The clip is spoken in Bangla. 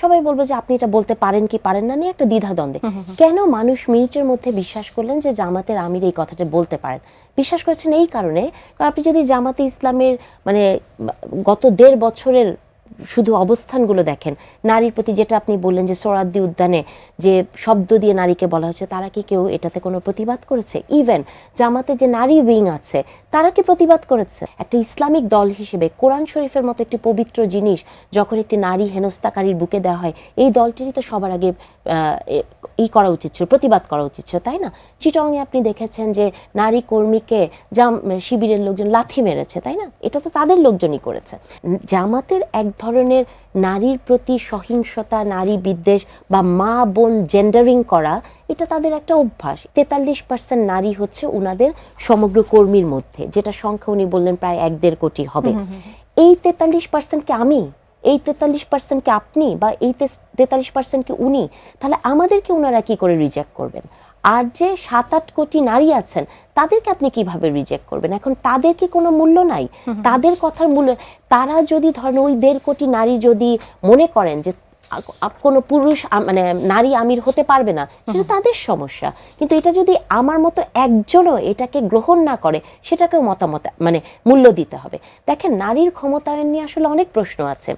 সবাই বলবে যে আপনি এটা বলতে পারেন কি পারেন না নিয়ে একটা দ্বিধাদ্বন্দ্বে। কেন মানুষ মিনিটের মধ্যে বিশ্বাস করলেন যে জামাতের আমির এই কথাটা বলতে পারেন? বিশ্বাস করেছেন এই কারণে, কারণ আপনি যদি জামাতে ইসলামের মানে গত 1.5 বছরের শুধু অবস্থানগুলো দেখেন, নারীর প্রতি যেটা আপনি বললেন যে সোহরাওয়ার্দী উদ্যানে যে শব্দ দিয়ে নারীকে বলা হচ্ছে, তারা কি কেউ এটাতে কোনো প্রতিবাদ করেছে? ইভেন জামাতে যে নারী উইং আছে তারা কি প্রতিবাদ করেছে? একটা ইসলামিক দল হিসেবে কোরআন শরীফের মতো একটি পবিত্র জিনিস যখন একটি নারী হেনস্থাকারীর বুকে দেওয়া হয়, এই দলটিরই তো সবার আগে করা উচিত ছিল, প্রতিবাদ করা উচিত ছিল, তাই না? চিটংয়ে আপনি দেখেছেন যে নারী কর্মীকে শিবিরের লোকজন লাথি মেরেছে, তাই না? এটা তো তাদের লোকজনই করেছে। জামাতের এক ধরনের নারীর প্রতি সহিংসতা, নারী বিদ্বেষ বা মা বোন জেন্ডারিং করা, এটা তাদের একটা অভ্যাস। 43% নারী হচ্ছে ওনাদের সমগ্র কর্মীর মধ্যে, যেটা সংখ্যা উনি বললেন প্রায় 1-1.5 কোটি হবে। এই 43%কে আমি, এই 43%কে আপনি, বা এই 43%কে উনি, তাহলে আমাদেরকে ওনারা কি করে রিজেক্ট করবেন? আর যে 7-8 কোটি নারী আছেন তাদেরকে আপনি কিভাবে রিজেক্ট করবেন? এখন তাদের কি কোনো মূল্য নাই? তাদের কথার মূল্য, তারা যদি ধরেন ওই 1.5 কোটি নারী যদি মনে করেন যে কোনো পুরুষ মানে নারী আমির হতে পারবে না, সেটা তাদের সমস্যা। কিন্তু এটা যদি আমার মতো একজনও এটাকে গ্রহণ না করে, সেটাকেও মতামত মানে মূল্য দিতে হবে। দেখেন, নারীর ক্ষমতায়ন নিয়ে আসলে অনেক প্রশ্ন আছে।